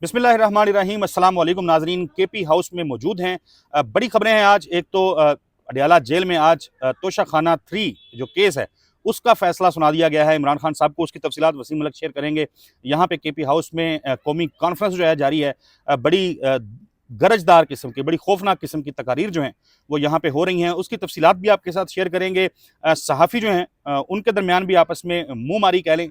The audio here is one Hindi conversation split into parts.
बिस्मिल्लाहिर्रहमानिर्रहीम अस्सलाम वालेकुम नाजरीन। केपी हाउस में मौजूद हैं। बड़ी खबरें हैं आज। एक तो अडयाला जेल में आज तोशाखाना 3 जो केस है उसका फैसला सुना दिया गया है इमरान खान साहब को। उसकी तफसीलात वसीम मलिक शेयर करेंगे। यहाँ पे केपी हाउस में कौमी कॉन्फ्रेंस जो है जारी है। बड़ी गरजदार किस्म की, बड़ी खौफनाक किस्म की तकारीर जो हैं वो यहाँ पे हो रही हैं। उसकी तफसीलात भी आपके साथ शेयर करेंगे। सहाफ़ी जो हैं उनके दरमियान भी आपस में मुँह मारी कह लें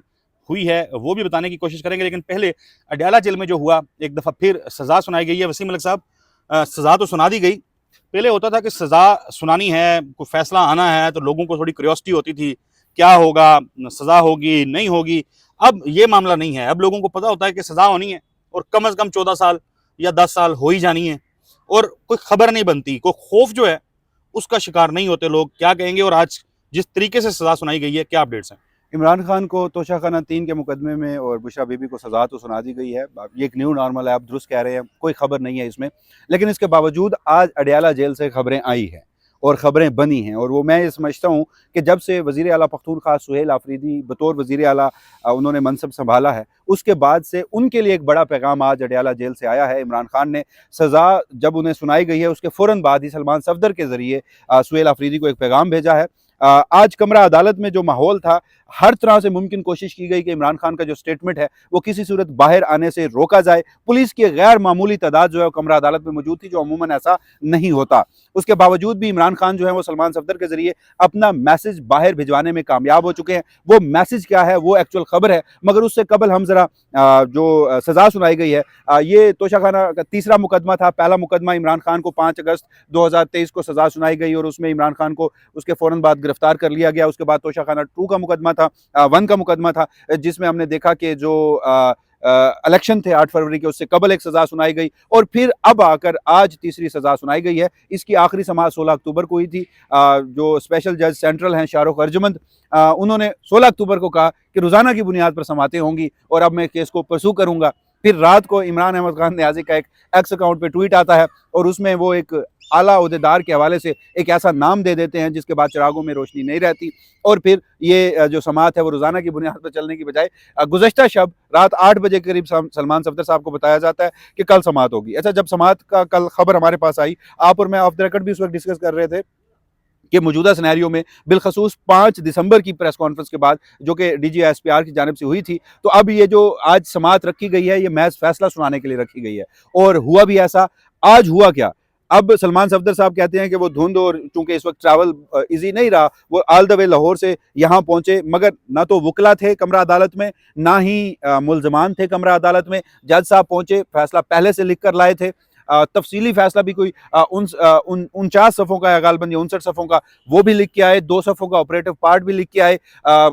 हुई है, वो भी बताने की कोशिश करेंगे। लेकिन पहले अडयाला जेल में जो हुआ, एक दफ़ा फिर सज़ा सुनाई गई है। वसीम मलिक साहब, सज़ा तो सुना दी गई। पहले होता था कि सज़ा सुनानी है, कोई फैसला आना है तो लोगों को थोड़ी क्यूरियोसिटी होती थी, क्या होगा, सज़ा होगी नहीं होगी। अब ये मामला नहीं है। अब लोगों को पता होता है कि सज़ा होनी है और कम अज़ कम 14 साल या 10 साल हो ही जानी है, और कोई खबर नहीं बनती, कोई खौफ जो है उसका शिकार नहीं होते लोग। क्या कहेंगे? और आज जिस तरीके से सज़ा सुनाई गई है, क्या अपडेट्स हैं? इमरान खान को तोशाखाना 3 के मुकदमे में और बुशरा बीबी को सज़ा तो सुना दी गई है। अब ये एक न्यू नॉर्मल है, आप दुरुस्त कह रहे हैं, कोई खबर नहीं है इसमें। लेकिन इसके बावजूद आज अडयाला जेल से खबरें आई हैं और ख़बरें बनी हैं, और वो मैं ये समझता हूँ कि जब से वज़ीर आला पख्तूनख्वा सुहेल आफरीदी बतौर वज़ीर आला उन्होंने मनसब संभाला है, उसके बाद से उनके लिए एक बड़ा पैगाम आज अडयाला जेल से आया है। इमरान खान ने सज़ा जब उन्हें सुनाई गई है, उसके फ़ौरन बाद ही सलमान सफदर के ज़रिए सुहेल आफरीदी को एक पैगाम भेजा है। आज कमरा अदालत में जो माहौल था, हर तरह से मुमकिन कोशिश की गई कि इमरान खान का जो स्टेटमेंट है वो किसी सूरत बाहर आने से रोका जाए। पुलिस की गैर मामूली तादाद जो है वो कमरा अदालत में मौजूद थी, जो अमूमन ऐसा नहीं होता। उसके बावजूद भी इमरान खान जो है वो सलमान सफदर के जरिए अपना मैसेज बाहर भिजवाने में कामयाब हो चुके हैं। वो मैसेज क्या है वो एक्चुअल खबर है, मगर उससे कबल हम जरा जो सज़ा सुनाई गई है, ये तोशाखाना का तीसरा मुकदमा था। पहला मुकदमा इमरान खान को 5 अगस्त 2023 को सज़ा सुनाई गई और उसमें इमरान खान को उसके फ़ौरन बाद गिरफ्तार कर लिया गया। उसके बाद तोशाखाना 2 का मुकदमा था, 1 का मुकदमा था, जिसमें हमने देखा कि जो इलेक्शन थे 8 फरवरी के, उससे कबल एक सज़ा सुनाई गई, और फिर अब आकर आज तीसरी सज़ा सुनाई गई है। इसकी आखिरी समाअत 16 अक्टूबर को हुई थी। जो स्पेशल जज सेंट्रल हैं शाहरुख अर्जुमंद, उन्होंने 16 अक्टूबर को कहा कि रोज़ाना की बुनियाद पर समातें होंगी और अब मैं केस को परसू करूँगा। फिर रात को इमरान अहमद खान न्याज़ी का एक एक्स अकाउंट पे ट्वीट आता है और उसमें वो एक आला ओहदेदार के हवाले से एक ऐसा नाम दे देते हैं जिसके बाद चिरागों में रोशनी नहीं रहती, और फिर ये जो समाअत है वो रोज़ाना की बुनियाद पर चलने की बजाय गुज़श्ता शब रात 8 बजे के करीब सलमान सफदर साहब को बताया जाता है कि कल समाअत होगी। अच्छा, जब समाअत का कल खबर हमारे पास आई, आप और मैं ऑफ द रिकॉर्ड भी उस वक्त डिस्कस कर रहे थे कि मौजूदा सिनेरियो में बिलखसूस 5 दिसंबर की प्रेस कॉन्फ्रेंस के बाद, जो कि DGSPR की जानिब से हुई थी, तो अब ये जो आज समाअत रखी गई है ये महज फैसला सुनाने के लिए रखी गई है। और हुआ भी ऐसा। आज हुआ क्या? अब सलमान सफदर साहब कहते हैं कि वो धुंध और चूंकि इस वक्त ट्रैवल इजी नहीं रहा, वो ऑल द वे लाहौर से यहाँ पहुंचे, मगर ना तो वकला थे कमरा अदालत में, ना ही मुल्जमान थे कमरा अदालत में। जज साहब पहुंचे, फैसला पहले से लिख कर लाए थे। तफसीली फैसला भी कोई 49 सफ़ों का या गालबन 59 सफ़ों का, वो भी लिख के आए। 2 सफ़ों का ऑपरेटिव पार्ट भी लिख के आए।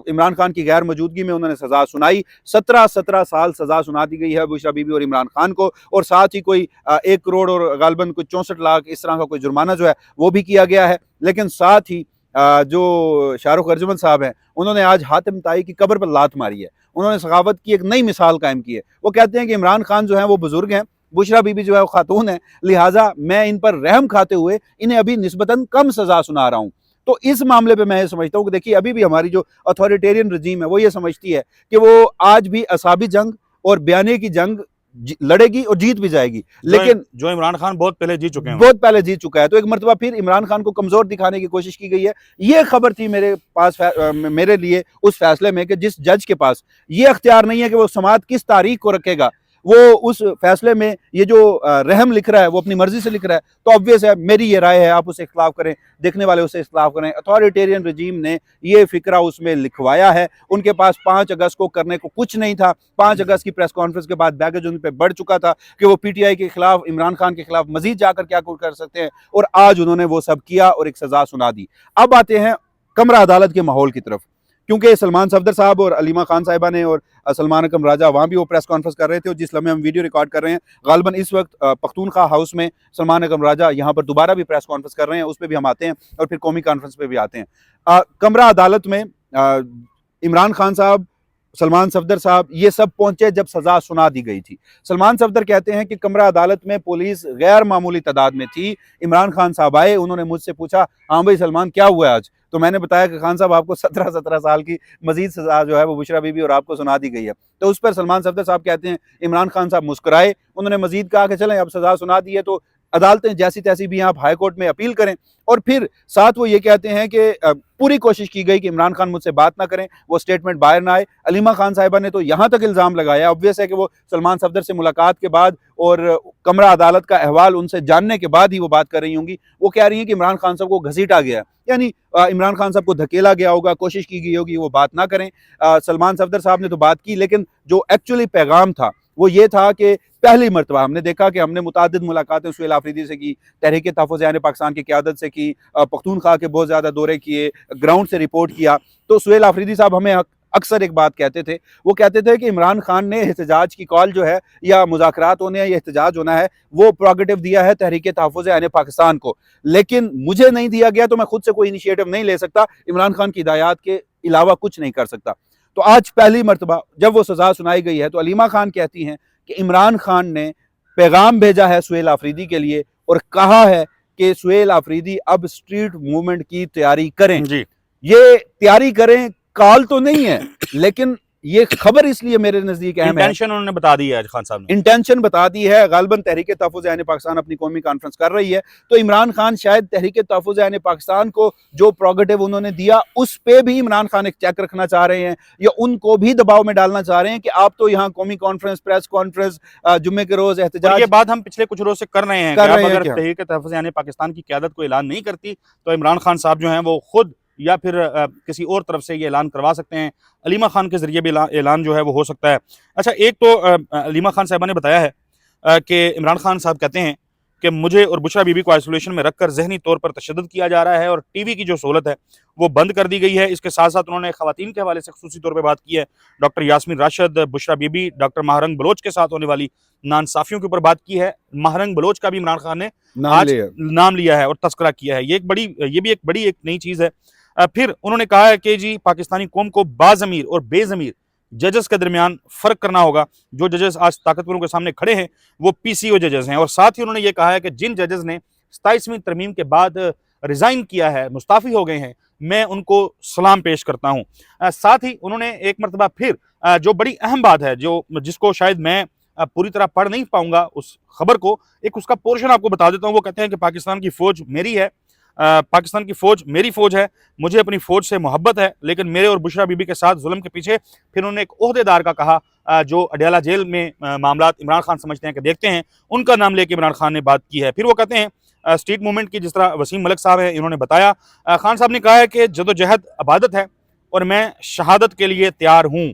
इमरान खान की गैर मौजूदगी में उन्होंने सज़ा सुनाई। 17 साल सज़ा सुना दी गई है बुशरा बीबी और इमरान खान को, और साथ ही कोई 1 करोड़ और गालबन कोई 64 लाख इस तरह का कोई जुर्माना जो है वो भी किया गया है। लेकिन साथ ही जो शाहरुख अर्जुमंद साहब हैं, उन्होंने आज हातिम ताई की कब्र पर लात मारी है। उन्होंने सखावत की एक नई मिसाल कायम की है। वो कहते हैं कि इमरान खान जो है वो बुजुर्ग हैं, बुशरा बीबी जो है वो खातून है, लिहाजा मैं इन पर रहम खाते हुए इन्हें अभी निस्बतन कम सजा सुना रहा हूँ। तो इस मामले पे मैं ये समझता हूँ कि देखिए, अभी भी हमारी जो अथॉरिटेरियन रजीम है वो ये समझती है कि वो आज भी असाबी जंग और बयाने की जंग लड़ेगी और जीत भी जाएगी। लेकिन जो इमरान खान बहुत पहले जीत चुके हैं, बहुत पहले जीत चुका है, तो एक मरतबा फिर इमरान खान को कमजोर दिखाने की कोशिश की गई है। ये खबर थी मेरे पास मेरे लिए उस फैसले में कि जिस जज के पास ये अख्तियार नहीं है कि वो समाअत किस तारीख को रखेगा, वो उस फैसले में ये जो रहम लिख रहा है वो अपनी मर्जी से लिख रहा है। तो ऑब्वियस है, मेरी ये राय है, आप उससे इख्तिलाफ करें, देखने वाले उससे इख्तिलाफ करें। अथॉरिटेरियन रजीम ने ये फिक्रा उसमें लिखवाया है। उनके पास 5 अगस्त को करने को कुछ नहीं था। 5 अगस्त की प्रेस कॉन्फ्रेंस के बाद बैगेज उन पर बढ़ चुका था कि वो PTI के खिलाफ, इमरान खान के खिलाफ मजीद जाकर क्या कुछ कर सकते हैं, और आज उन्होंने वो सब किया और एक सजा सुना दी। अब आते हैं कमरा अदालत के माहौल की तरफ, क्योंकि सलमान सफदर साहब और अलीमा खान साहिबा ने और सलमान अकरम राजा वहाँ भी वो प्रेस कॉन्फ्रेंस कर रहे थे, और जिस लम्हे हम वीडियो रिकॉर्ड कर रहे हैं, गालबन इस वक्त पख्तूनख्वा हाउस में सलमान अकरम राजा यहाँ पर दोबारा भी प्रेस कॉन्फ्रेंस कर रहे हैं। उस पर भी हम आते हैं और फिर कौमी कॉन्फ्रेंस पे भी आते हैं। कमरा अदालत में इमरान खान साहब सलमान सफदर साहब, ये सब पहुंचे जब सजा सुना दी गई थी। सलमान सफदर कहते हैं कि कमरा अदालत में पुलिस गैर मामूली तादाद में थी। इमरान खान साहब आए, उन्होंने मुझसे पूछा, हाँ भाई सलमान क्या हुआ आज? तो मैंने बताया कि खान साहब आपको 17-17 साल की मजीद सजा जो है वो बुशरा बीबी और आपको सुना दी गई है। तो उस पर सलमान सफदर साहब कहते हैं, इमरान खान साहब मुस्कुराए, उन्होंने मजीद कहा कि चलें अब सजा सुना दी है तो अदालतें जैसी तैसी भी आप हाई कोर्ट में अपील करें। और फिर साथ वो ये कहते हैं कि पूरी कोशिश की गई कि इमरान खान मुझसे बात ना करें, वो स्टेटमेंट बाहर ना आए। अलीमा खान साहिबा ने तो यहाँ तक इल्ज़ाम लगाया, ऑब्वियस है कि वो सलमान सफदर से मुलाकात के बाद और कमरा अदालत का अहवाल उनसे जानने के बाद ही वो बात कर रही होंगी। वो कह रही हैं कि इमरान खान साहब को घसीटा गया, यानी इमरान खान साहब को धकेला गया होगा, कोशिश की गई होगी वो बात ना करें। सलमान सफदर साहब ने तो बात की, लेकिन जो एक्चुअली पैगाम था वो ये था कि पहली मरतबा हमने देखा कि हमने मुतादिद मुलाकातें सुहेल आफरीदी से की, तहरीक तहफ़्फ़ुज़ पाकिस्तान की क़यादत से की, पख्तूनख्वा के बहुत ज़्यादा दौरे किए, ग्राउंड से रिपोर्ट किया। तो सुहेल आफरीदी साहब हमें अक्सर एक बात कहते थे, वो कहते थे कि इमरान खान ने एहतजाज की कॉल जो है या मुज़ाकरात होने या एहतजाज होना है वो प्रोगेटिव दिया है तहरीक तहफ़्फ़ुज़ पाकिस्तान को, लेकिन मुझे नहीं दिया गया तो मैं खुद से कोई इनिशिएटिव नहीं ले सकता, इमरान खान की हिदायत के अलावा कुछ नहीं कर सकता। तो आज पहली मरतबा जब वो सजा सुनाई गई है तो अलीमा खान कहती हैं कि इमरान खान ने पैगाम भेजा है सुहेल आफरीदी के लिए और कहा है कि सुहेल आफरीदी अब स्ट्रीट मूवमेंट की तैयारी करें। जी। ये तैयारी करें कॉल तो नहीं है, लेकिन ये खबर इसलिए मेरे नजदीक अहम है, इंटेंशन उन्होंने बता दी है आज खान साहब ने, इंटेंशन बता दी है। गालबन तहरीक तहफ़्फ़ुज़ पाकिस्तान अपनी कौमी कॉन्फ्रेंस कर रही है, तो इमरान खान शायद तहरीक तहफ़्फ़ुज़ पाकिस्तान को जो प्रोगेटिव उन्होंने दिया उस पे भी इमरान खान एक चेक रखना चाह रहे हैं या उनको भी दबाव में डालना चाह रहे हैं कि आप तो यहाँ कौमी कॉन्फ्रेंस, प्रेस कॉन्फ्रेंस, जुम्मे के रोज एहतजाज, ये बात हम पिछले कुछ रोज से कर रहे हैं कि अब अगर तहरीक तहफ़्फ़ुज़ पाकिस्तान की क़यादत को ऐलान नहीं करती तो इमरान खान साहब जो हैं वो खुद या फिर किसी और तरफ से ये ऐलान करवा सकते हैं, अलीमा खान के जरिए भी ऐलान जो है वो हो सकता है। अच्छा, एक तो अलीमा खान साहबा ने बताया है कि इमरान खान साहब कहते हैं कि मुझे और बुशरा बीबी को आइसोलेशन में रखकर ज़हनी तौर पर तशद्दुद किया जा रहा है और टीवी की जो सहूलत है वो बंद कर दी गई है। इसके साथ साथ उन्होंने ख़वातीन के हवाले से खुसूसी तौर पर बात की है, doctor Yasmin Rashid, Bushra Bibi, doctor Mahrang Bloch के साथ होने वाली नाइंसाफ़ियों के ऊपर बात की है। माहरंग बलोच का भी इमरान खान ने आज नाम लिया है और तस्करा किया है। ये भी एक बड़ी एक नई चीज़ है। फिर उन्होंने कहा है कि जी पाकिस्तानी कौम को बाज़मीर और बेज़मीर जजेस के दरमियान फ़र्क करना होगा। जो जजेस आज ताकतवरों के सामने खड़े हैं वो पीसीओ जजेस हैं। और साथ ही उन्होंने ये कहा है कि जिन जजेस ने 27वीं तरमीम के बाद रिज़ाइन किया है, मुस्ताफ़ी हो गए हैं, मैं उनको सलाम पेश करता हूँ। साथ ही उन्होंने एक मरतबा फिर जो बड़ी अहम बात है, जिसको शायद मैं पूरी तरह पढ़ नहीं पाऊंगा उस खबर को, एक उसका पोर्शन आपको बता देता हूँ। वो कहते हैं कि पाकिस्तान की फ़ौज मेरी है, पाकिस्तान की फ़ौज मेरी फ़ौज है, मुझे अपनी फ़ौज से मोहब्बत है, लेकिन मेरे और बुशरा बीबी के साथ जुल्म के पीछे, फिर उन्होंने एक ओहदेदार का कहा जो अडयाला जेल में मामलात इमरान खान समझते हैं कि देखते हैं, उनका नाम लेके इमरान खान ने बात की है। फिर वो कहते हैं स्ट्रीट मूवमेंट की, जिस तरह वसीम मलिक साहब हैं इन्होंने बताया, खान साहब ने कहा है कि जदोजहद अबादत है और मैं शहादत के लिए तैयार हूँ।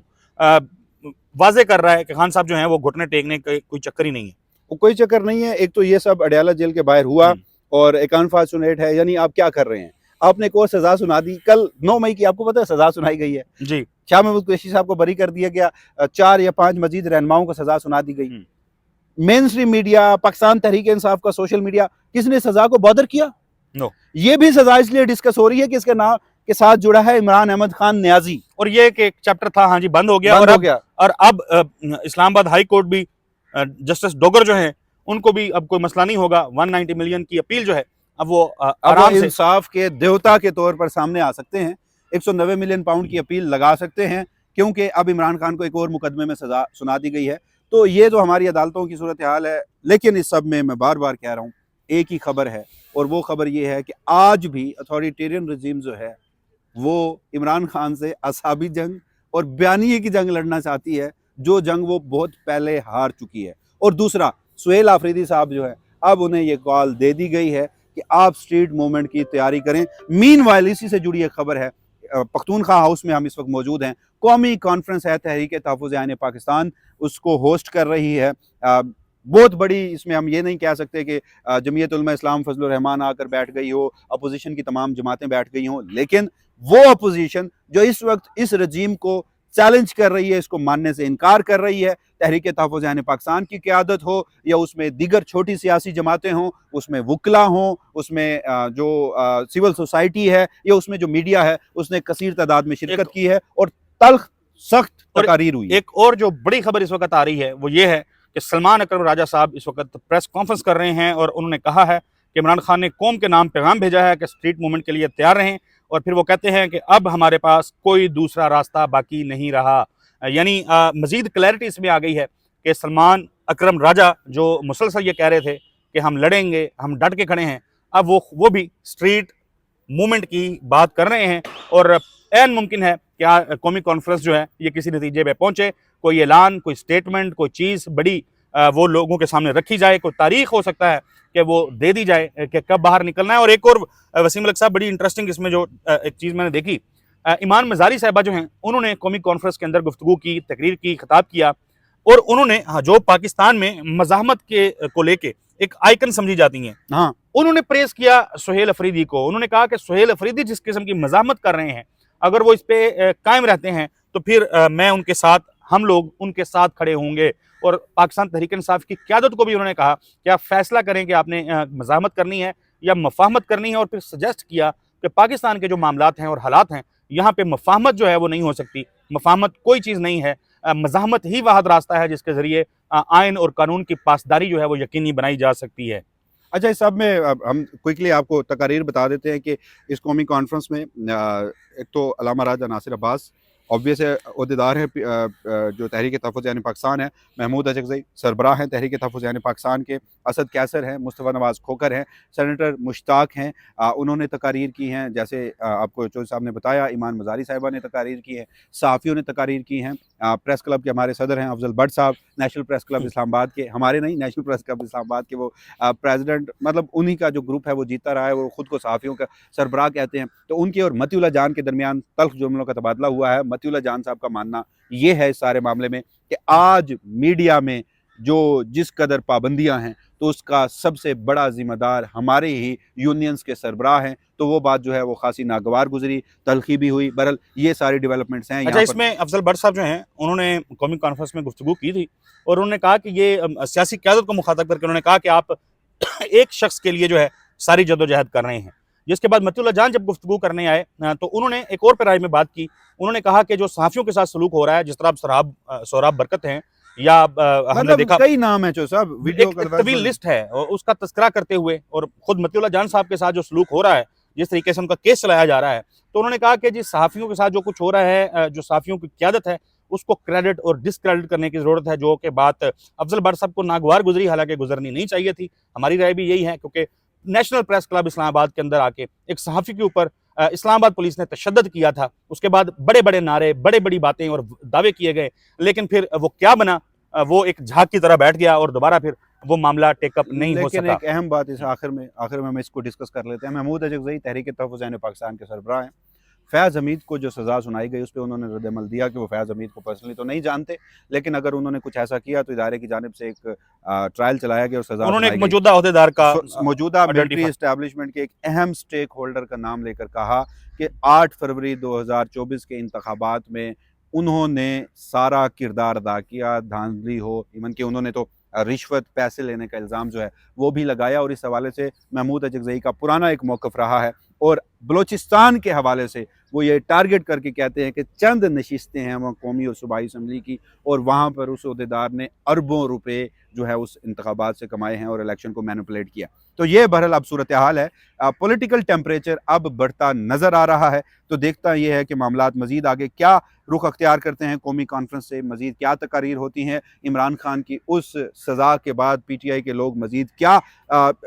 वाज़े कर रहा है कि खान साहब जो हैं वो घुटने टेकने का कोई चक्कर ही नहीं है। कोई चक्कर नहीं है। एक तो ये सब अडयाला जेल के बाहर हुआ और एक अनफॉर्चुनेट है, यानी आप क्या कर रहे हैं, आपने एक और सजा सुना दी। कल 9 मई की आपको पता है सजा सुनाई गई है जी, शाह महमूद कुरैशी साहब को बरी कर दिया गया, 4 या 5 मजीद रहनुमाओं को सजा सुना दी गई। Main stream media, Pakistan Tehreek Insaf का सोशल मीडिया, किसने सजा को बॉदर किया? नो। ये भी सजा इसलिए डिस्कस हो रही है कि इसके नाम के साथ जुड़ा है इमरान अहमद खान न्याजी, और ये एक चैप्टर था, हाँ जी, बंद हो गया। और अब इस्लामाबाद हाई कोर्ट भी जस्टिस डोगर जो है उनको भी अब कोई मसला नहीं होगा। 190 मिलियन की अपील जो है अब वो आराम से इंसाफ के देवता के तौर पर सामने आ सकते हैं। 190 मिलियन पाउंड की अपील लगा सकते हैं, क्योंकि अब इमरान खान को एक और मुकदमे में सजा सुना दी गई है। तो ये तो हमारी अदालतों की सूरत हाल है। लेकिन इस सब में मैं बार बार कह रहा हूँ, एक ही खबर है, और वो खबर ये है कि आज भी अथॉरिटेरियन रजीम जो है वो इमरान खान से असाबी जंग और बयानिए की जंग लड़ना चाहती है, जो जंग वो बहुत पहले हार चुकी है। और दूसरा, सुहेल आफरीदी साहब जो है, अब उन्हें ये कॉल दे दी गई है कि आप स्ट्रीट मूवमेंट की तैयारी करें। मीनवाइल इसी से जुड़ी एक खबर है, पख्तूनख्वा हाउस में हम इस वक्त मौजूद हैं। कौमी कॉन्फ्रेंस है तहरीक तहफ़्फ़ुज़ पाकिस्तान, उसको होस्ट कर रही है। बहुत बड़ी, इसमें हम ये नहीं कह सकते कि जमीयत उलमा इस्लाम फजलुर रहमान आकर बैठ गई हो, अपोजिशन की तमाम जमातें बैठ गई हों, लेकिन वो अपोजिशन जो इस वक्त इस रजीम को चैलेंज कर रही है, इसको मानने से इनकार कर रही है, तहरीक तहफ़्फ़ुज़ पाकिस्तान की क़यादत हो या उसमें दीगर छोटी सियासी जमातें हों, उसमें वकला हों, उसमें जो सिविल सोसाइटी है या उसमें जो मीडिया है, उसने कसीर तादाद में शिरकत की है और तल्ख सख्त और तकारीर हुई। एक और जो बड़ी खबर इस वक्त आ रही है वो ये है कि सलमान अकरम राजा साहब इस वक्त प्रेस कॉन्फ्रेंस कर रहे हैं और उन्होंने कहा है कि इमरान खान ने कौम के नाम पैगाम भेजा है कि स्ट्रीट मूवमेंट के लिए तैयार रहें, और फिर वो कहते हैं कि अब हमारे पास कोई दूसरा रास्ता बाकी नहीं रहा। यानी मजीद क्लैरिटी इसमें आ गई है कि सलमान अकरम राजा जो मुसलसल ये कह रहे थे कि हम लड़ेंगे, हम डट के खड़े हैं, अब वो भी स्ट्रीट मूवमेंट की बात कर रहे हैं। और ऐन मुमकिन है कि कौमी कॉन्फ्रेंस जो है ये किसी नतीजे पे पहुंचे, कोई ऐलान, कोई स्टेटमेंट, कोई चीज़ बड़ी वो लोगों के सामने रखी जाए, कोई तारीख हो सकता है कि वो दे दी जाए कि कब बाहर निकलना है। और एक और वसीम मलिक साहब, बड़ी इंटरेस्टिंग इसमें जो एक चीज़ मैंने देखी, ईमान मज़ारी साहिबा जो हैं उन्होंने कौमी कॉन्फ्रेंस के अंदर गुफ्तगू की, तकरीर की, खिताब किया, और उन्होंने जो पाकिस्तान में मज़ाहमत के को लेके एक आइकन समझी जाती हैं, हाँ, उन्होंने प्रेस किया सुहेल अफरीदी को। उन्होंने कहा कि सुहेल अफरीदी जिस किस्म की मज़ाहमत कर रहे हैं, अगर वो इस पे कायम रहते हैं तो फिर मैं उनके साथ, हम लोग उनके साथ खड़े होंगे। और पाकिस्तान तहरीक इंसाफ की क़यादत को भी उन्होंने कहा कि आप फैसला करें कि आपने मज़ाहमत करनी है या मफाहमत करनी है। और फिर सजेस्ट किया कि पाकिस्तान के जो मामलात हैं और हालात हैं, यहाँ पे मफाहमत जो है वो नहीं हो सकती, मफाहमत कोई चीज़ नहीं है, मज़ाहमत ही वाहद रास्ता है जिसके ज़रिए आइन और कानून की पासदारी जो है वो यकीनी बनाई जा सकती है। अच्छा, इस सब में अब हम क्विकली आपको तकारीर बता देते हैं कि इस कौमी कॉन्फ्रेंस में एक तो अल्लामा राजा नासिर अब्बास ऑब्वियस है, अहदेदार हैं जो तहरीक तहफ़्फ़ुज़ यानी पाकिस्तान है, महमूद अचकज़ई सरबराह हैं तहरीक तहफ़्फ़ुज़ यानी पाकिस्तान के, असद कैसर हैं, मुस्तफ़ा नवाज़ खोखर हैं, सेनेटर मुश्ताक हैं, उन्होंने तकारीर की हैं, जैसे आपको चौधरी साहब ने बताया, ईमान मज़ारी साहिबा ने तकारीर की है, सहाफ़ियों ने तकारीर की हैं, प्रेस क्लब के हमारे सदर हैं अफजल भट्ट साहब, नेशनल प्रेस क्लब इस्लामाबाद के, हमारे नहीं, नेशनल प्रेस क्लब इस्लामाबाद के वो प्रेसिडेंट, मतलब उन्हीं का जो ग्रुप है वो जीता रहा है, वो ख़ुद को सहाफ़ियों का सरबराह कहते हैं। तो उनके और मतीउल्लाह जान के दरमियान तल्ख़ जुमलों का तबादला हुआ है। मतीउल्लाह जान साहब का मानना ये है इस सारे मामले में कि आज मीडिया में जो जिस कदर पाबंदियां हैं, तो उसका सबसे बड़ा जिम्मेदार हमारे ही यूनियंस के सरबराह हैं। तो वो बात जो है वो खासी नागवार गुजरी, तलखी भी हुई। बहरहाल ये सारी डेवलपमेंट्स हैं। अच्छा, इसमें अफजल भट्ट साहब जो हैं उन्होंने कौमी कॉन्फ्रेंस में गुफ्तगू की थी और उन्होंने कहा कि ये सियासी क़यादत को मुखातब करके उन्होंने कहा कि आप एक शख्स के लिए जो है सारी जदोजहद कर रहे हैं। जिसके बाद मतीउल्लाह जान जब गुफ्तगू करने आए तो उन्होंने एक और पैराए में बात की। उन्होंने कहा कि जो सहाफ़ियों के साथ सलूक हो रहा है, जिस तरह सोहराब बरकत हैं या हमने मतलब देखा कई नाम है जो साहब वीडियो एक तवील लिस्ट है, और उसका तस्करा करते हुए और खुद मतीउल्लाह जान साहब के साथ जो सलूक हो रहा है, जिस तरीके से उनका केस चलाया जा रहा है, तो उन्होंने कहा कि जिस सहाफ़ियों के साथ जो कुछ हो रहा है, जो सहाफ़ियों की क़यादत है, उसको क्रेडिट और डिसक्रेडिट करने की ज़रूरत है, जो कि बात अफजल भट्ट साहब को नागवार गुजरी, हालांकि गुजरनी नहीं चाहिए थी। हमारी राय भी यही है, क्योंकि नेशनल प्रेस क्लब इस्लामाबाद के अंदर आके एक सहाफ़ी के ऊपर इस्लामाबाद पुलिस ने तशद्दुद किया था। उसके बाद बड़े बड़े नारे, बड़ी बड़ी बातें और दावे किए गए, लेकिन फिर वो क्या बना, वो एक झाग की तरह बैठ गया और दोबारा फिर वो मामला टेकअप नहीं हो लेकिन सका। एक अहम बात इस आखिर में हम इसको डिस्कस कर लेते हैं। महमूद अचकज़ई तहरीक तहफ़्फ़ुज़ यानी पाकिस्तान के सरबराह हैं। फैज़ हमीद को जो सज़ा सुनाई गई उस पर उन्होंने रद्द-ए-अमल दिया कि वो फैज़ हमीद को पर्सनली तो नहीं जानते, लेकिन अगर उन्होंने कुछ ऐसा किया तो इदारे की जानिब से एक ट्रायल चलाया गया और सज़ा उन्होंने एक सुनाई गई। मौजूदा अहदेदार का मौजूदा मिलिट्री identify- एस्टैब्लिशमेंट के एक अहम स्टेक होल्डर का नाम लेकर कहा कि 8 फरवरी 2024 के इंतखाबात में उन्होंने सारा किरदार अदा किया, धांधली हो, इवन कि उन्होंने तो रिश्वत पैसे लेने का इल्ज़ाम जो है वो भी लगाया। और इस हवाले से महमूद अचकज़ई का पुराना एक मौक़िफ़ रहा है और बलोचिस्तान के हवाले से वो ये टारगेट करके कहते हैं कि चंद नशिस्तें हैं वहाँ कौमी और सूबाई असम्बली की, और वहाँ पर उस अहदेदार ने अरबों रुपए जो है उस इंतखाबात से कमाए हैं और इलेक्शन को मैनिपुलेट किया। तो ये बहरहाल अब सूरत हाल है। पॉलिटिकल टेम्परेचर अब बढ़ता नज़र आ रहा है। तो देखता ये है कि मामलात मज़ीद आगे क्या रुख अख्तियार करते हैं, कौमी कॉन्फ्रेंस से मज़ीद क्या तकारीर होती हैं, इमरान खान की उस सज़ा के बाद PTI के लोग मज़ीद क्या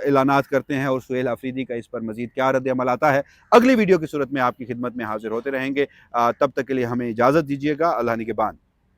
ऐलानात करते हैं, और सुहेल अफरीदी का इस पर मज़ीद क्या रद्द-ए-अमल आता है। अगली वीडियो की सूरत में आपकी खिदमत में हाजिर होते रहेंगे। तब तक के लिए हमें इजाज़त दीजिएगा। अल्लाह निगहबान।